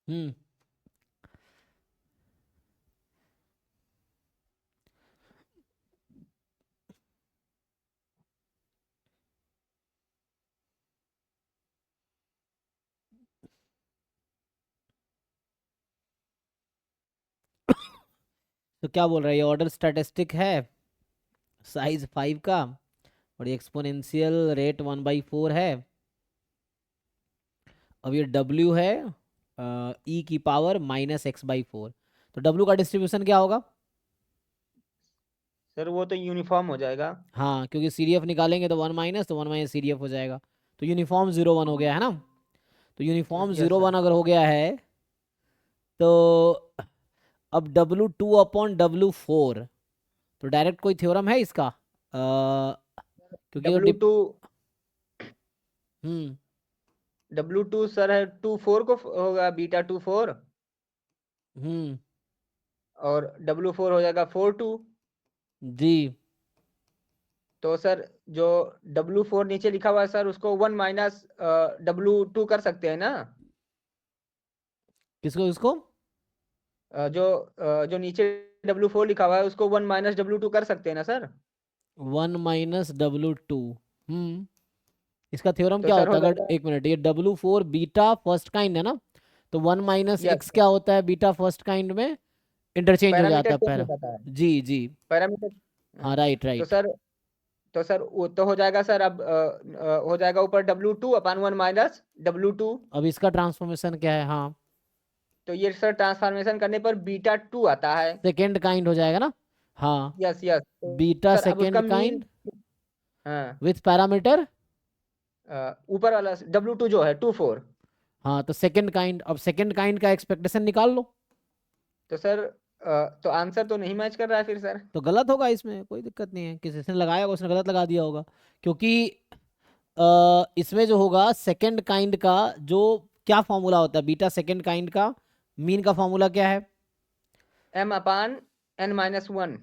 हम्म। तो क्या बोल रहा है, ये ऑर्डर स्टैटिस्टिक है साइज 5 का, और ये एक्सपोनेंशियल रेट 1/4 है। अब ये W है e⁻⁻x/4। तो W का डिस्ट्रीब्यूशन क्या होगा? सर वो तो यूनिफॉर्म हो जाएगा। हाँ, क्योंकि CDF निकालेंगे तो 1 तो 1 CDF हो जाएगा। तो यूनिफॉर्म 0 1 हो गया है ना। तो yes uniform yes zero sir. One अगर हो गया है, तो अब W2/W4, तो डायरेक्ट कोई थ्योरम है इसका? क्योंकि वो W2। हम्म। W2 सर है 24 को होगा β24। हम्म। और W4 हो जाएगा 42। जी। तो सर जो W4 नीचे लिखा हुआ है सर, उसको 1 माइनस W2 कर सकते हैं ना। किसको किसको? जो नीचे W4 लिखा हुआ है उसको 1 माइनस W2 कर सकते हैं ना सर। 1 - W2। हम्म। इसका थ्योरम तो क्या सर होता हो है? अगर जाएगा। एक मिनट, ये W4 बीटा फर्स्ट काइंड है ना, तो 1 - यस X सर। क्या होता है बीटा फर्स्ट काइंड में? इंटरचेंज हो जाता पैरामीटर है चेंज हो पैरा। जाता है। जी जी। पैरामीटर। हाँ, हाँ। राइट तो राइट। सर तो सर वो तो हो जाएगा सर। अब हो जाएगा ऊपर W2/1 माइनस W2। अब इसका ट्रांसफॉर्मेशन क्या है? हाँ, तो ये सर ट्रांसफॉर्मेशन करने पर β2 आता है। सेकेंड काइंड हो जाएगा ना। हाँ, यस यस। तो बीटा सर अब उसका सेकेंड मीन। काइंड हाँ। With parameter. ऊपर वाला W2 जो है 24। हाँ, तो सेकेंड काइंड, अब सेकेंड काइंड का एक्सपेक्टेशन निकाल लो। तो सर तो आंसर तो नहीं मैच कर रहा है फिर सर। तो गलत होगा, इसमें कोई दिक्कत नहीं है, किसी ने लगाया होगा उसने गलत लगा दिया होगा। क्योंकि इसमें जो होगा सेकंड काइंड का, जो क्या फॉर्मूला होता है बीटा सेकंड काइंड का, मीन का फॉर्मूला क्या है? M/n-1।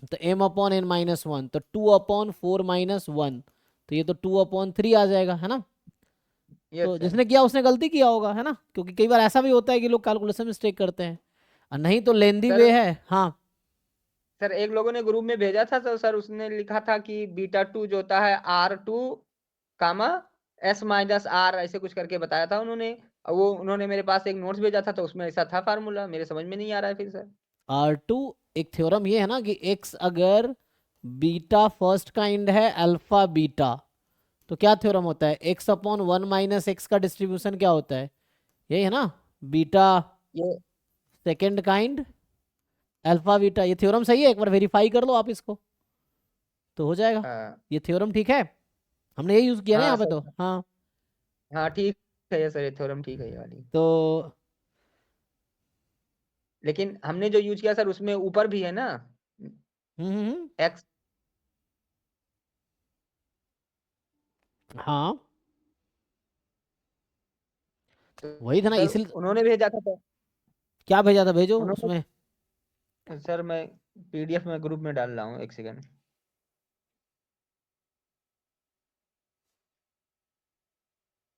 तो M/n-1, तो 2/4 - 1, तो ये तो 2/3 आ जाएगा, है ना। यस तो सर। जिसने किया उसने गलती किया होगा, है ना, क्योंकि कई बार ऐसा भी होता है कि लोग कैलकुलेशन मिस्टेक करते हैं, और नहीं तो लेंदी सर वे है। हाँ। सर एक लोगों ने ग्रुप में भेजा था, तो सर उसने लिखा था कि β2 जो होता है R2 कामा S-R ऐसे कुछ करके बताया था उन्होंने। और वो उन्होंने मेरे पास एक नोट्स भेजा था, तो उसमें ऐसा था फार्मूला, मेरे समझ में नहीं आ रहा है फिर सर। R2, एक थ्योरम ये है ना कि X अगर बीटा फर्स्ट काइंड है अल्फा बीटा, तो क्या थ्योरम होता है? X/1 - X का डिस्ट्रीब्यूशन क्या होता है? यही है ना, बीटा ये सेकेंड काइंड अल्फा बीटा। ये थ्योरम सही है, एक बार वेरीफाई कर लो आप इसको, तो हो जाएगा। हाँ। ये थ्योरम ठीक है, हमने ये यूज किया ना हाँ यहाँ पे, तो सर। हाँ। हाँ ठीक है ये सर, ये थ्योरम ठीक है ये वाली। तो लेकिन हमने जो यूज किया सर उसमें ऊपर भी है ना हम्म। एक्स। हाँ, तो वही था ना, सर इसलिए। उन्होंने भेजा था, तो क्या भेजा था, भेजो उन्होंने। उसमें। सर मैं PDF में ग्रुप में डाल रहा हूँ, एक सेकंड।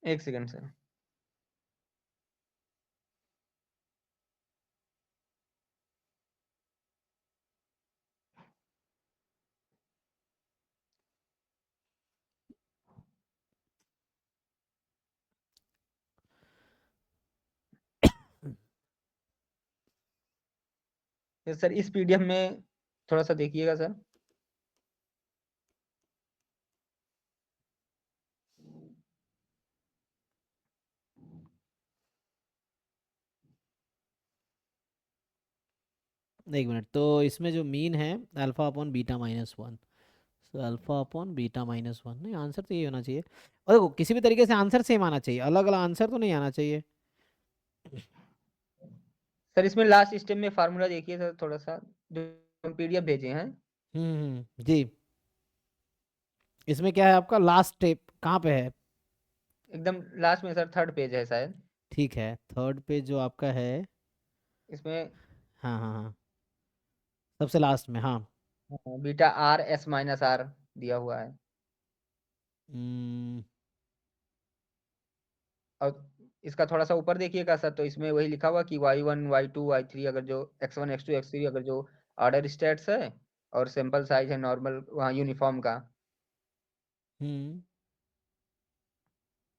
एक सेकंड सर। ये सर इस PDF में थोड़ा सा देखिएगा सर। एक मिनट, तो इसमें जो मीन है α/β-1, तो α/β-1, नहीं आंसर तो ये होना चाहिए। और देखो, किसी भी तरीके से आंसर सेम आना चाहिए, अलग अलग आंसर तो नहीं आना चाहिए। सर इसमें लास्ट स्टेप में फार्मूला देखिए सर थोड़ा सा, जो हम PDF भेजे हैं। जी। इसमें क्या है आपका लास्ट स्टेप, कहाँ पे है? एकदम लास्ट में सर, थर्ड पेज है शायद। ठीक है, थर्ड पेज जो आपका है। इसमें हाँ हाँ हाँ, सबसे लास्ट में, हाँ। β(R)(S-R) दिया हुआ है। हम्म। और इसका थोड़ा सा ऊपर देखिएगा सर, तो इसमें वही लिखा हुआ कि y1 y2 y3 अगर जो x1 x2 x3 अगर जो ऑर्डर स्टेट्स है और सैंपल साइज है नॉर्मल वहाँ यूनिफॉर्म का, हम्म।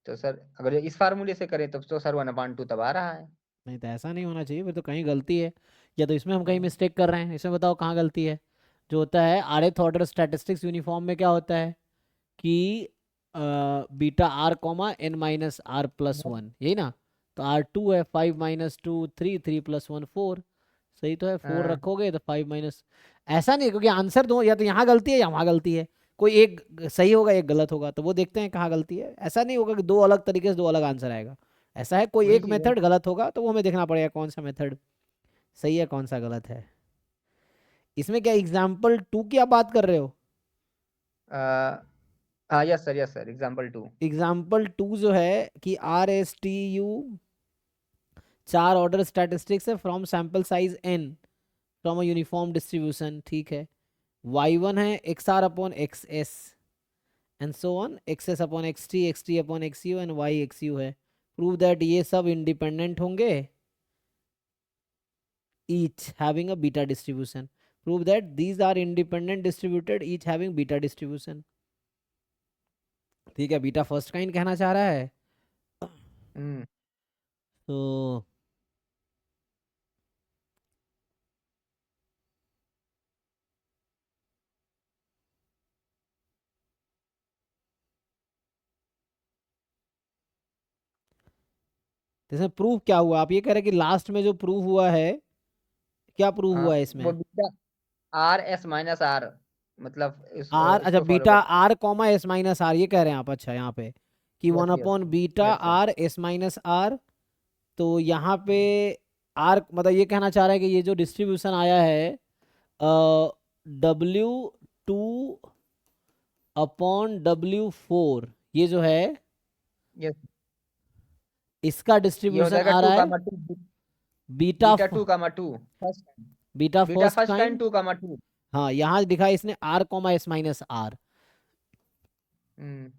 तो सर अगर इस फार्मूले से करें तो सर 1/2 तब आ रहा है। नहीं तो ऐसा नहीं होना चाहिए, फिर तो कहीं गलती है, या तो इसमें हम कहीं हम्म, मिस्टेक कर रहे हैं। इसमें बताओ कहाँ गलती है। जो होता है rth ऑर्डर स्टैटिस्टिक्स यूनिफॉर्म में क्या होता है कि beta R comma N minus R plus one, यही ना। तो R2 है 5 - 2 3, 3 + 1 4। सही तो है, 4 हाँ रखोगे तो 5 ऐसा नहीं है, क्योंकि आंसर दो, या तो यहाँ गलती है या वहाँ गलती है। कोई एक सही होगा एक गलत होगा, तो वो देखते हैं कहाँ गलती है। ऐसा नहीं होगा कि दो अलग तरीके से दो अलग आंसर आएगा। ऐसा है कोई वही एक चीज है। मेथड गलत होगा, तो वो हमें देखना पड़ेगा कौन सा मेथड सही है कौन सा गलत है। इसमें क्या एग्जाम्पल 2 की आप बात कर रहे हो? हाँ यस सर एग्जाम्पल 2। एग्जाम्पल 2 जो है कि RSTU 4 ऑर्डर स्टैटिस्टिक्स है from sample size n from a uniform distribution, ठीक है। y1 है XR upon XS and so on, XS upon XT, XT upon XU and Y XU है। Prove that ये सब इंडिपेंडेंट होंगे, each having a beta distribution. Prove that these are independent distributed, each having beta distribution. ठीक है, beta first kind कहना चाह रहा है। हम्म तो इसमें प्रूफ क्या हुआ? आप ये कह रहे हैं कि लास्ट में जो प्रूफ हुआ है, क्या प्रूफ हाँ हुआ है वो इसमें? बीटा R S - R, मतलब आर, अच्छा इसको फॉलो बीटा कर। R comma S minus R, ये कह रहे हैं आप? अच्छा यहाँ पे कि one yes yes upon beta yes sir. R S minus R. तो यहाँ पे आर मतलब ये कहना चाह रहा है कि ये जो डिस्ट्रीब्यूशन आया है W2 अपॉन W4, ये जो है यस इसका ये हो डिस्ट्रीब्यूशन जाएगा आ टू रहा का है two, beta beta 2 first, beta beta first first kind kind. 2 हाँ, यहाँ दिखा है इसने R comma S minus R. Hmm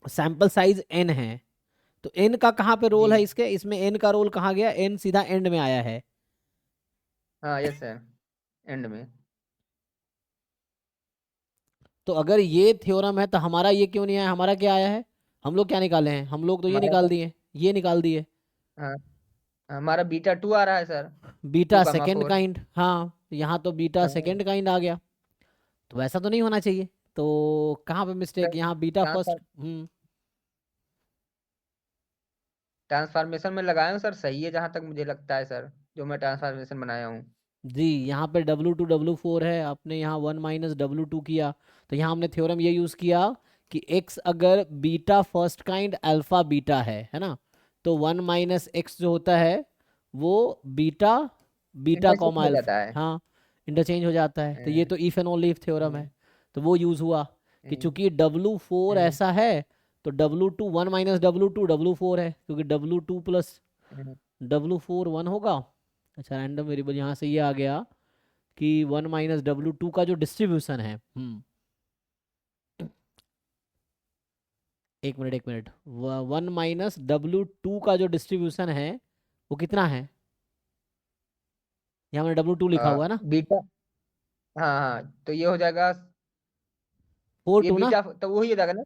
sample size n है, तो n का कहाँ पे रोल जी है इसके? इसमें n का रोल कहाँ गया? n सीधा एंड में आया है। हाँ यस सर एंड में। तो अगर ये थ्योरम है तो हमारा ये क्यों नहीं आया? हमारा क्या आया है? हम लोग क्या निकाले हैं? हम लोग तो ये हमारा निकाल सर दिए, ये निकाल दिए। हाँ हमारा बीटा 2 आ रहा है sir, two beta comma second four kind, हाँ यहाँ तो बीटा हाँ सेकेंड काइंड आ गया। तो वैसा तो नहीं होना चाहिए। तो कहाँ पे मिस्टेक? सर यहाँ बीटा फर्स्ट। ट्रांसफर ट्रांसफॉर्मेशन में लगाया हूँ सर, सही है जहां तक मुझे लगता है सर, जो मैं ट्रांसफॉर्मेशन बनाया हूँ। जी, यहाँ पे W2 W4 है, आपने यहाँ 1 - W2 किया। तो यहाँ हमने थ्योरम ये यूज़ किया कि x अगर beta first kind alpha beta है ना, तो 1 - x जो होता है वो बीटा बीटा इंटरचेंज कॉमा हो अल्फा, जाता है। हाँ इंटरचेंज हो जाता है। तो ये हम्म, तो if and only if theorem हम्म, है। तो वो यूज़ हुआ कि हम्म, चूंकि W4 हम्म, ऐसा है, तो W2 1 - W2 W4 है, क्योंकि W2 प्लस हम्म, W4 1 होगा। अच्छा, रैंडम वेरिएबल यहाँ से ये आ गया कि 1 - W2 का जो डिस्ट्रीब्यूशन है, 1 मिनट 1 मिनट, 1 - W2 का जो डिस्ट्रीब्यूशन है वो कितना है? यहाँ मैंने W2 लिखा हुआ है ना, बीटा हाँ हाँ तो ये हो जाएगा, फोर ये टू ना। बीटा तो वही हो जाएगा ना,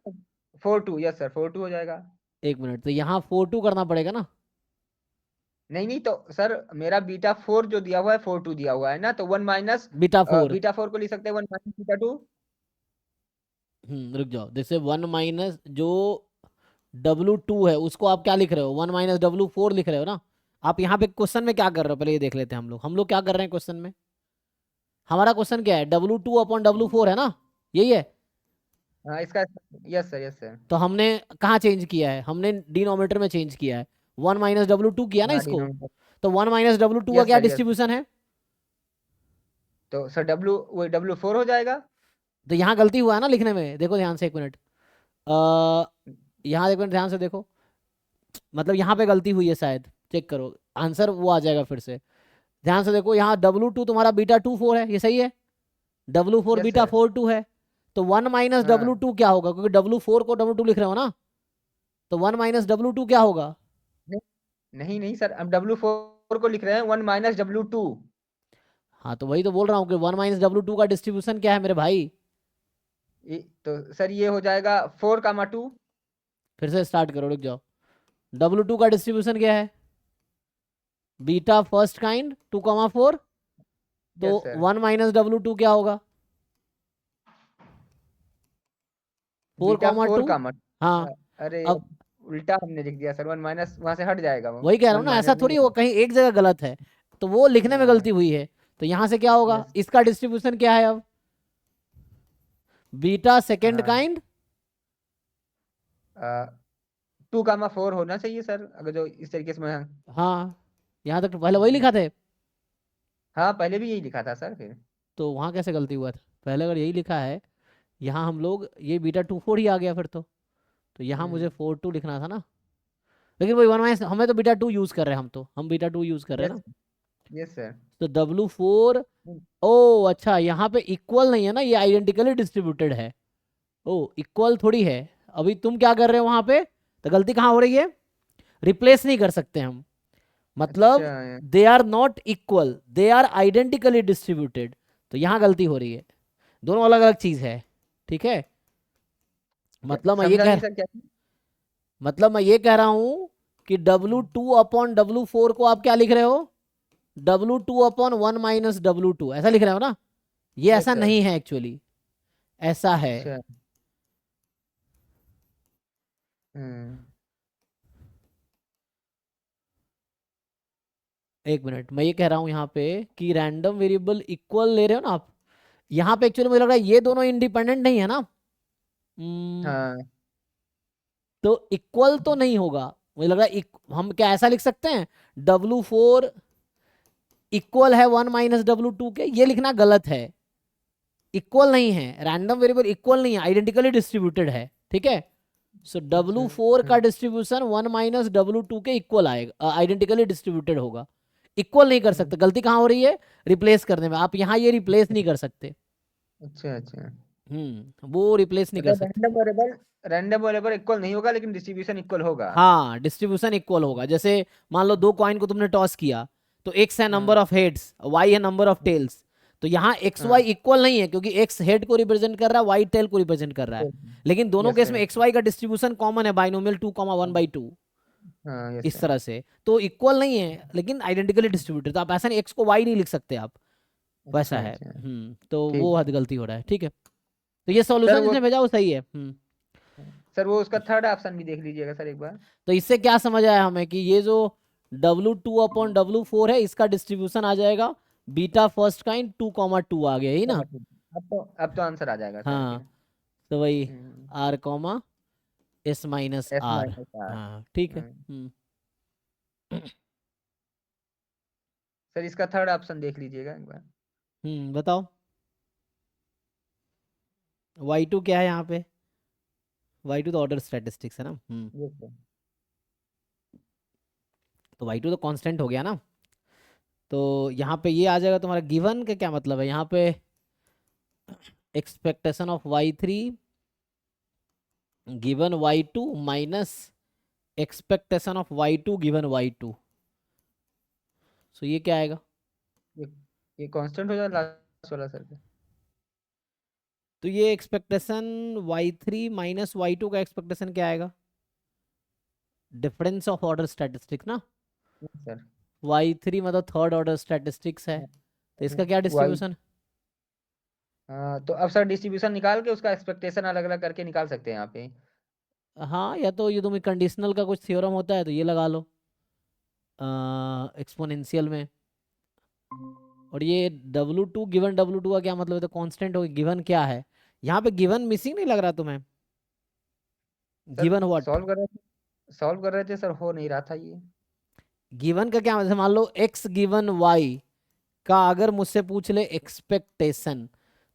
4 2 यस सर 4 2 हो जाएगा। 1 मिनट, तो यहाँ 4 2 करना पड़ेगा ना। नहीं नहीं तो सर मेरा बीटा 4 जो दिया हुआ है 4 2 दिया हुआ है ना, तो 1 - बीटा 4, बीटा 4 को लिख सकते हैं 1 - बीटा 2। रुक जाओ, जैसे 1 जो W2 है उसको आप क्या लिख रहे हो? 1 - W4 लिख रहे हो ना। आप यहाँ पे क्वेश्चन में क्या कर रहे हो पहले ये देख लेते हैं। हम लोग क्या कर रहे हैं क्वेश्चन में? हमारा क्वेश्चन क्या है? W2 अपॉन W4 है ना, यही है। हाँ इसका यस सर तो हमने कहाँ चेंज किया है? हमने डिनोमिनेटर में चेंज किया है, 1 - W2 किया ना हाँ इसको। डिनोमिनेटर तो 1 - W2 का यस क्या सर यस, डिस्ट्रीब्यूशन है? तो सर वही W4 हो जाएगा। तो यहाँ गलती हुआ है ना लिखने में, देखो ध्यान से 1 मिनट। अ यहाँ 1 मिनट ध्यान से देखो, मतलब यहाँ पे गलती हुई है शायद, चेक करो, आंसर वो आ जाएगा फिर से। ध्यान से देखो, यहाँ W2 तुम्हारा बीटा 2 4 है, ये सही है। W4 यस बीटा सर 4 2 है। तो 1 - हाँ W2 क्या होगा? क्योंकि W4 को W2 लिख रहे हो ना, तो 1 - W2 क्या होगा? नहीं नहीं सर, अब W4 को लिख रहे हैं 1 माइनस W2। हाँ तो वही तो बोल रहा हूँ कि 1 - W2 का डिस्ट्रीब्यूशन क्या है मेरे भाई। तो सर ये हो जाएगा 4, 2। फिर से स्टार्ट करो, रुक जाओ। W2 का डिस्ट्रीब्यूशन क्या है, बीटा फर्स्ट काइंड 2, 4। तो यस सर। 1 - W2 क्या होगा, 4, बीटा 4 2। का मत। हाँ अरे अब उल्टा हमने लिख दिया सर, 1 माइनस वहां से हट जाएगा वो। वही कह रहा वन हूँ ना, ऐसा माइनस थोड़ी नहीं वो कहीं एक जगह गलत है, तो वो लिखने में होगा। गलती हुई है। तो यहाँ से क्या होगा, यस। इसका डिस्ट्रीब्यूशन क्या है अब, बीटा सेकेंड हाँ, काइंड। 2, 4 होना चाहिए सर, अगर जो इस तरीके से मैं। हाँ यहाँ तक पहले वही लिखा थे, हाँ पहले भी यही लिखा था सर फिर। तो वहाँ कैसे गलती हुआ था, पहले अगर यही लिखा है, यहाँ हम लोग ये बीटा 2, 4 ही आ गया फिर तो यहाँ मुझे 4, 2 लिखना था ना। लेकिन वही 1 - हमें तो बीटा 2 यूज कर रहे हैं, हम बीटा 2 यूज कर रहे हैं यस। ना। Yes sir. तो W4, ओ अच्छा यहाँ पे इक्वल नहीं है ना, ये आइडेंटिकली डिस्ट्रीब्यूटेड है। ओ इक्वल थोड़ी है, अभी तुम क्या कर रहे हो वहां पे, तो गलती कहाँ हो रही है, रिप्लेस नहीं कर सकते हम, अच्छा। मतलब they are not equal, they are identically distributed. तो यहाँ गलती हो रही है, दोनों अलग अलग चीज है, ठीक है। मतलब मैं ये समझा नहीं कह सर क्या। मतलब मैं ये कह रहा हूं कि W2/W4 को आप क्या लिख रहे हो, W2/1 - W2 ऐसा लिख रहे हो ना। ये यस ऐसा सर। नहीं है एक्चुअली, ऐसा है। अच्छा। हम्म। एक मिनट, मैं ये कह रहा हूं यहाँ पे कि रैंडम वेरिएबल इक्वल ले रहे हो ना आप, यहाँ पे एक्चुअली मुझे लग रहा है ये दोनों इंडिपेंडेंट नहीं है ना। हम्म, हाँ। तो इक्वल तो नहीं होगा, मुझे लग रहा है हम क्या ऐसा लिख सकते हैं, W4 इक्वल है 1 - W2 के, ये लिखना गलत है। इक्वल नहीं है, रैंडम वेरिएबल इक्वल नहीं है, आइडेंटिकली डिस्ट्रीब्यूटेड है, ठीक है। सो अच्छा। W4 का डिस्ट्रीब्यूशन 1 - W2 के इक्वल आएगा, आइडेंटिकली डिस्ट्रीब्यूटेड होगा। इक्वल नहीं कर सकते, गलती कहाँ हो रही है, रिप्लेस करने में। आप यहाँ ये रिप्लेस नहीं कर सकते, अच्छा। अच्छा। वो रिप्लेस नहीं कर मतलब सकते। रैंडम वेरिएबल इक्वल नहीं होगा, लेकिन डिस्ट्रीब्यूशन इक्वल होगा। हाँ डिस्ट्रीब्यूशन इक्वल होगा, जैसे मान लो दो कॉइन को तुमने टॉस किया, तो एक्स है नंबर हाँ। ऑफ हेड्स, वाई है नंबर ऑफ टेल्स। तो यहाँ एक्स वाई हाँ। इक्वल नहीं है, क्योंकि एक्स हेड को रिप्रेजेंट कर रहा है, वाई टेल को रिप्रेजेंट कर रहा है। लेकिन दोनों यस केस में सर। एक्स वाई का डिस्ट्रीब्यूशन कॉमन है, बाइनोमियल 2, 1/2। हाँ यस इस सर। तरह से तो इक्वल नहीं है, लेकिन आइडेंटिकली डिस्ट्रीब्यूटेड, तो आप ऐसा नहीं एक्स को वाई नहीं लिख सकते आप, वैसा अच्छा। है। अच्छा। तो ठीक वो हद है गलती हो रहा है, ठीक है। तो ये सर। सॉल्यूशन वो जिसने भेजा वो सही है। सर, वो उसका थर्ड ऑप्शन भी देख लीजिएगा सर एक बार। तो इससे क्या समझ आया हमें कि ये जो W2/W4 है, इसका डिस्ट्रीब्यूशन आ जाएगा बीटा फर्स्ट काइंड 2, 2 आ गया, यही ना। अब तो आंसर आ जाएगा सर हाँ फिर। तो वही हम्म। S R, minus R. हाँ ठीक है। सर इसका थर्ड ऑप्शन देख लीजिएगा एक बार। बताओ Y2 क्या है यहाँ पे, Y2 तो ऑर्डर स्टैटिस्टिक्स है ना। Yes sir. तो Y2 तो कांस्टेंट हो गया ना। तो यहाँ पे ये आ जाएगा तुम्हारा, गिवन का क्या मतलब है यहाँ पे, expectation of Y3 given Y2 minus expectation of Y2 given Y2। सो ये क्या आएगा, ये ये कांस्टेंट हो जाएगा लास्ट वाला सर। तो ये एक्सपेक्टेशन Y3 माइनस Y2 का एक्सपेक्टेशन क्या आएगा, डिफरेंस ऑफ ऑर्डर स्टैटिस्टिक्स ना। सर। Y3 मतलब थर्ड ऑर्डर स्टैटिस्टिक्स है, तो इसका क्या वाई। डिस्ट्रीब्यूशन। हाँ, तो अब सर डिस्ट्रीब्यूशन निकाल के उसका एक्सपेक्टेशन अलग अलग करके निकाल सकते हैं यहाँ पे। हाँ या तो ये तुम्हें कंडीशनल का कुछ थ्योरम होता है तो ये लगा लो एक्सपोनेंशियल में। और ये W2 का क्या मतलब है, तो कांस्टेंट हो, गिवन क्या है, यहाँ पे गिवन मिसिंग नहीं लग रहा तुम्हें, सर गिवन व्हाट। सॉल्व कर रहे थे सर, हो नहीं रहा था ये। गिवन का क्या मतलब, मान लो x गिवन y का अगर मुझसे पूछ ले एक्सपेक्टेशन,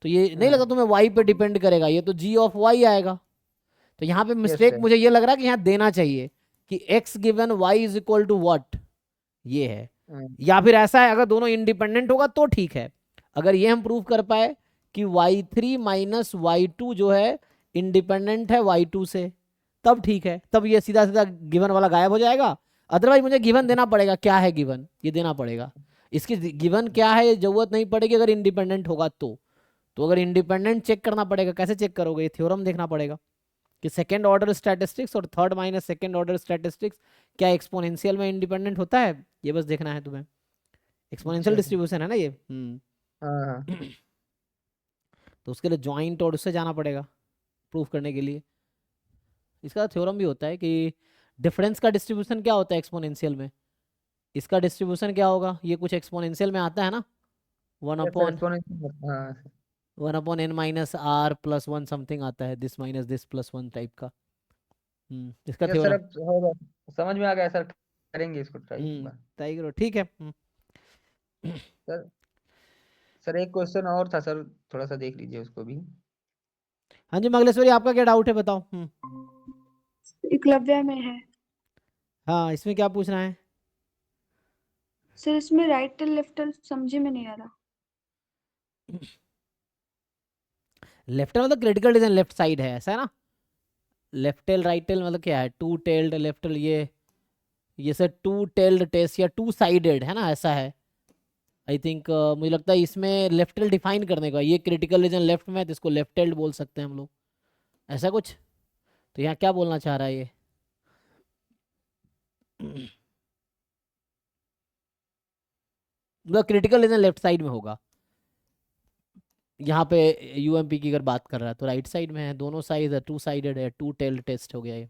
तो ये नहीं लगा हाँ। तुम्हें y पे डिपेंड करेगा, ये तो g ऑफ y आएगा। तो यहाँ पे यस मिस्टेक सर। मुझे ये लग रहा है कि यहाँ देना चाहिए कि x given y is equal to what, ये है। या फिर ऐसा है, अगर दोनों इंडिपेंडेंट होगा तो ठीक है, अगर ये हम प्रूव कर पाए कि y3 माइनस Y2 जो है इंडिपेंडेंट है Y2 से, तब ठीक है, तब ये सीधा सीधा गिवन वाला गायब हो जाएगा। अदरवाइज मुझे गिवन देना पड़ेगा, क्या है गिवन ये देना पड़ेगा। इसकी गिवन क्या है ये जरूरत नहीं पड़ेगी अगर इंडिपेंडेंट होगा तो अगर इंडिपेंडेंट चेक करना पड़ेगा, कैसे चेक करोगे, ये थ्योरम देखना पड़ेगा कि सेकंड ऑर्डर स्टैटिस्टिक्स और third minus second order statistics क्या एक्सपोनेंशियल में इंडिपेंडेंट होता है, ये बस देखना है तुम्हें। एक्सपोनेंशियल अच्छा सर। डिस्ट्रीब्यूशन है ना ये। हाँ हाँ। तो उसके लिए ज्वाइंट और उससे जाना पड़ेगा प्रूफ करने के लिए। इसका थ्योरम भी होता है कि डिफरेंस का डिस्ट्रीब्यूशन क्या होता है एक्सपोनेंशियल में, इसका डिस्ट्रीब्यूशन क्या होगा, ये कुछ एक्सपोनेंशियल में आता है ना, one yes sir, upon exponential. हाँ सर। 1/n - r + 1 समथिंग आता है, this minus this plus 1 type का। इसका यस सर, थ्योरम। अब होगा, समझ में आ गया सर, करेंगे इसको ट्राई एक बार। ट्राई करो, ठीक है। सर, सर एक क्वेश्चन और था सर, थोड़ा सा देख लीजिए उसको भी। हाँ जी मंगलेश्वरी, आपका क्या डाउट है बताओ। एकलव्य में है हाँ इसमें क्या पूछना है। सर, इसमें राइट टिल लेफ्ट टिल समझे में नहीं आ रहा। लेफ्ट मतलब क्रिटिकल डिवीजन लेफ्ट साइड है, ऐसा है ना। लेफ्ट टेल राइट टेल मतलब क्या है, टू टेल्ड लेफ्ट टेल, ये सर टू टेल्ड टेस्ट या टू साइडेड है ना, ऐसा है आई थिंक। मुझे लगता है इसमें लेफ्ट टेल डिफाइन करने का, ये क्रिटिकल रीजन लेफ्ट में है तो इसको लेफ्ट टेल्ड बोल सकते हैं हम लोग, ऐसा कुछ। तो यहाँ क्या बोलना चाह रहा है ये। मतलब क्रिटिकल रीजन लेफ्ट साइड में होगा यहाँ पे। यूएमपी की अगर बात कर रहा है तो राइट साइड में है, दोनों साइड है, टू साइडेड है, टू टेल्ड टेस्ट हो गया ये।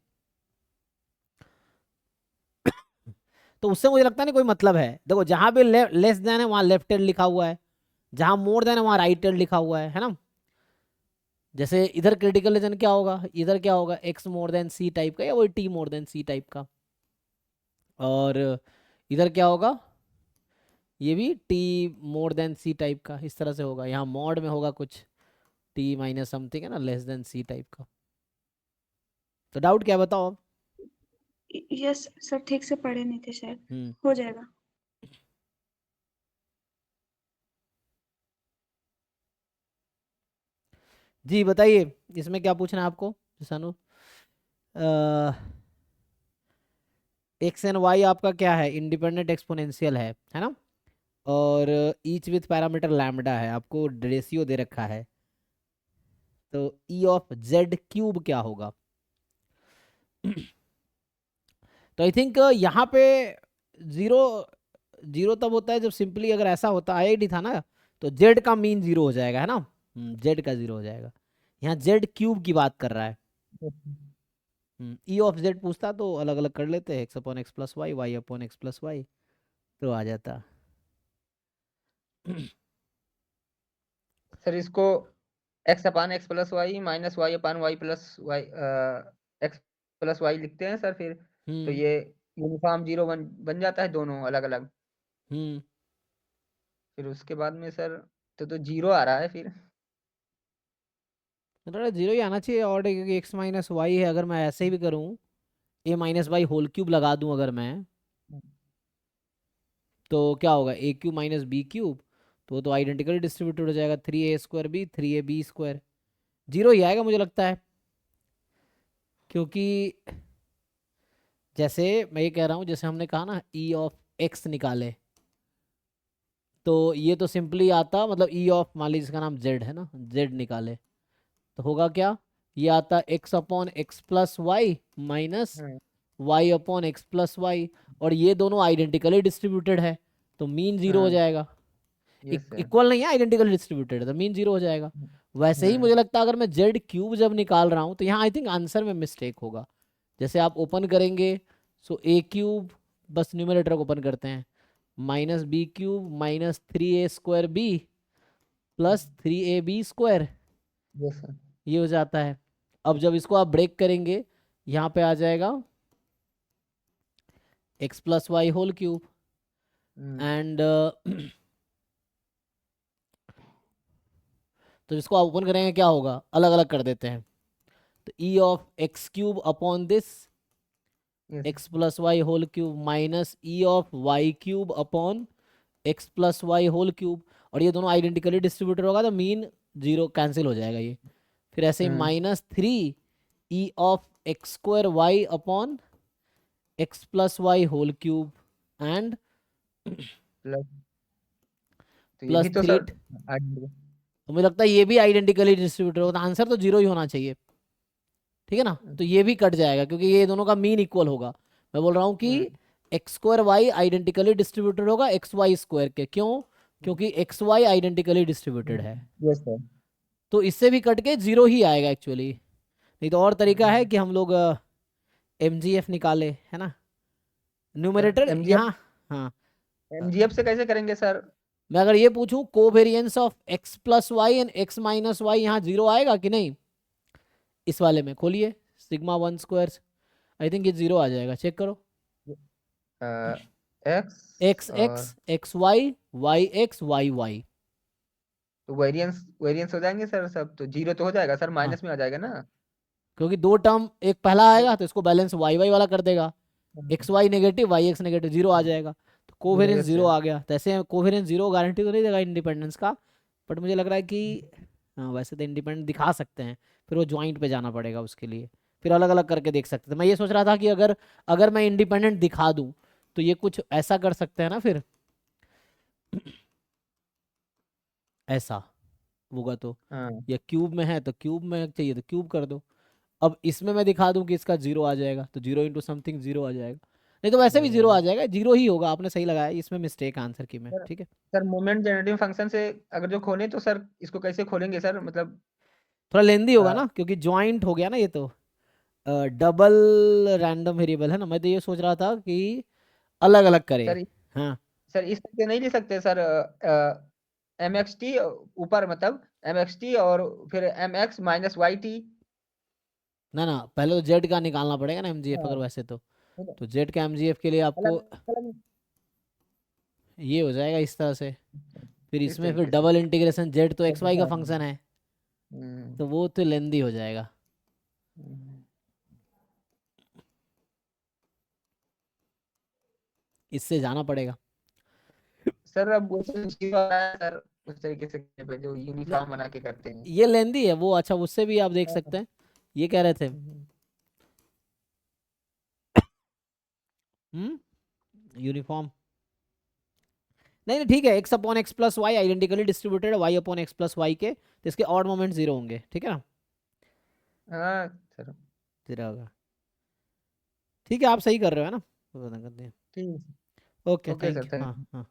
तो उससे मुझे लगता नहीं कोई मतलब है। देखो जहां पे लेस देन है वहां लेफ्ट टेल लिखा हुआ है, जहां मोर देन है वहां राइट टेल लिखा हुआ है ना। जैसे इधर क्रिटिकल रीजन क्या होगा, इधर क्या होगा, X more than C type का या वही T more than C type का। और इधर क्या होगा, ये भी T more than C type का, इस तरह से होगा। यहाँ मॉड में होगा कुछ टी माइनस समथिंग है ना, लेस देन सी टाइप का। तो डाउट क्या बताओ अब। यस सर, ठीक से पढ़े नहीं थे शायद, हम्म हो जाएगा। जी बताइए, इसमें क्या पूछना है आपको सानू। एक्स एंड वाई आपका क्या है, इंडिपेंडेंट एक्सपोनेंशियल है ना। और ईच विथ पैरामीटर लैम्डा है, आपको रेशियो दे रखा है। तो ई ऑफ जेड क्यूब क्या होगा। तो आई थिंक यहाँ पे जीरो, जीरो तब होता है जब सिंपली अगर ऐसा होता, आईआईडी था ना, तो जेड का मीन जीरो हो जाएगा है ना। जेड का जीरो हो जाएगा। यहाँ जेड क्यूब की बात कर रहा है। ई ऑफ जेड पूछता तो अलग अलग कर लेते, x/x + y, y/x + y, तो आ जाता। सर इसको x/x + y minus y/y+y x+y लिखते हैं सर फिर। तो हम्म ये यूनिफॉर्म जीरो बन जाता है दोनों अलग अलग। हम्म फिर उसके बाद में सर, तो जीरो आ रहा है फिर। थोड़ा जीरो ही आना चाहिए, और क्योंकि x - y है, अगर मैं ऐसे ही भी करूँ a - y होल क्यूब लगा दूं अगर मैं, तो क्या होगा, a³ - b³ तो आइडेंटिकल डिस्ट्रीब्यूटेड हो जाएगा, 3a² b 3ab²। जीरो ही आएगा मुझे लगता है, क्योंकि जैसे मैं ये कह रहा हूँ, जैसे हमने कहा ना ई ऑफ एक्स निकाले, तो ये तो सिंपली आता, मतलब ई ऑफ मान लीजिए इसका नाम जेड है ना, जेड निकाले तो होगा क्या, ये आता x/x + y माइनस हाँ, y/x + y। और ये दोनों आइडेंटिकली डिस्ट्रीब्यूटेड है तो मीन जीरो हो हाँ। जाएगा। Yes sir. इक्वल नहीं है, आइडेंटिकल डिस्ट्रीब्यूटेड है तो मीन जीरो हो जाएगा। वैसे ही हाँ। मुझे लगता है अगर मैं जेड क्यूब जब निकाल रहा हूँ तो यहाँ आई थिंक आंसर में मिस्टेक होगा। जैसे आप ओपन करेंगे, सो a³ बस न्यूमरेटर को ओपन करते हैं, -b³ minus 3a² b plus 3ab², yes sir. ये हो जाता है। अब जब इसको आप ब्रेक करेंगे, यहाँ पे आ जाएगा x+y होल क्यूब एंड तो इसको आप ओपन करेंगे क्या होगा, अलग अलग कर देते हैं, तो E of x³ upon this yes. x+y whole cube minus E of y³ upon x+y whole cube. और ये दोनों आइडेंटिकली डिस्ट्रीब्यूटर होगा तो मीन जीरो कैंसिल हो जाएगा ये। फिर ऐसे ही हाँ। -3 E of x² y upon X plus Y whole cube and plus, तो ये प्लस भी तो थ्री। सर identical- तो मुझे लगता है ये भी आइडेंटिकली डिस्ट्रीब्यूटेड होगा, तो आंसर तो जीरो ही होना चाहिए, ठीक है ना। तो ये भी कट जाएगा क्योंकि ये दोनों का मीन इक्वल होगा। मैं बोल रहा हूँ कि हम्म, X square Y identically distributed होगा एक्स वाई स्क्वायर के, क्यों? क्योंकि एक्स वाई आइडेंटिकली डिस्ट्रीब्यूटेड है। Yes sir. तो इससे भी कट के जीरो ही आएगा एक्चुअली। नहीं तो और तरीका है कि हम लोग एम जी एफ निकाले, है ना, सर न्यूमरेटर एमजीएफ, यहाँ। हाँ, एमजीएफ से कैसे करेंगे सर? मैं अगर ये पूछूं covariance of X plus Y and X minus Y, यहाँ जीरो आएगा कि नहीं? इस वाले में खोलिए sigma one square, I think ये जीरो आ जाएगा, चेक करो। एक्स एक्स और X X Y Y X Y Y. तो वेरिएंस वेरिएंस हो जाएंगे सर सब, तो जीरो तो हो जाएगा सर, हाँ, माइनस में आ जाएगा ना। क्योंकि दो टर्म, एक पहला आएगा तो इसको बैलेंस वाई वाई वाला कर देगा, X Y negative Y X negative, zero आ जाएगा। तो zero, covariance yes zero sir. आ गया। तो ऐसे कोवेरिएंस जीरो गारंटी तो नहीं देगा इंडिपेंडेंस का, बट मुझे लग रहा है कि हाँ, वैसे तो इंडिपेंडेंट दिखा सकते हैं। फिर वो ज्वाइंट पे जाना पड़ेगा उसके लिए, फिर अलग अलग करके देख सकते हैं। मैं ये सोच रहा था कि अगर अगर मैं इंडिपेंडेंट दिखा दूं तो ये कुछ ऐसा कर सकते हैं ना, फिर ऐसा होगा तो, हाँ, या क्यूब में है तो क्यूब में चाहिए तो क्यूब कर दो। अब इसमें मैं दिखा दूं कि इसका जीरो आ जाएगा तो जीरो इंटू समथिंग जीरो आ जाएगा, नहीं तो वैसे भी जीरो आ जाएगा, जीरो ही होगा। आपने सही लगाया, इसमें मिस्टेक आंसर की में, सर ठीक है। सर मोमेंट जनरेटिंग फंक्शन से अगर जो खोले तो सर इसको कैसे खोलेंगे सर, मतलब थोड़ा लेंदी होगा अ, ना क्योंकि ज्वाइंट हो गया ना ये तो, डबल रैंडम वेरिएबल है ना। मैं तो ये सोच रहा था कि अलग अलग करे। सर हाँ, सर इस तरह से नहीं ले सकते सर, एम एक्स टी ऊपर, मतलब एम एक्स टी और फिर M X minus Y T. ना ना, पहले तो जेड का निकालना पड़ेगा ना एमजीएफ, अगर वैसे तो जेड का एमजीएफ के लिए आपको अलग अलग ये हो जाएगा इस तरह से। फिर इस इसमें फिर तरीके से। डबल इंटीग्रेशन, जेड तो एक्स वाई का फंक्शन है, हम्म, तो वो तो लेंदी हो जाएगा। हम्म। इससे जाना पड़ेगा। सर अब वो तो जीरो आ रहा है सर, उस तरीके से करने पे जो न- यूनिफॉर्म बना के करते हैं। ये लेंदी है वो, अच्छा उससे भी आप देख सकते हैं। ये कह रहे थे, हम्म, यूनिफॉर्म। नहीं नहीं ठीक है, X upon X plus Y identically distributed Y upon X plus Y के, तो इसके ऑड मोमेंट जीरो होंगे, ठीक है ना। हाँ सर। जीरो होगा, ठीक है, आप सही कर रहे हो, है ना। ठीक। Okay, okay thank sir, you, हाँ थैंक हाँ।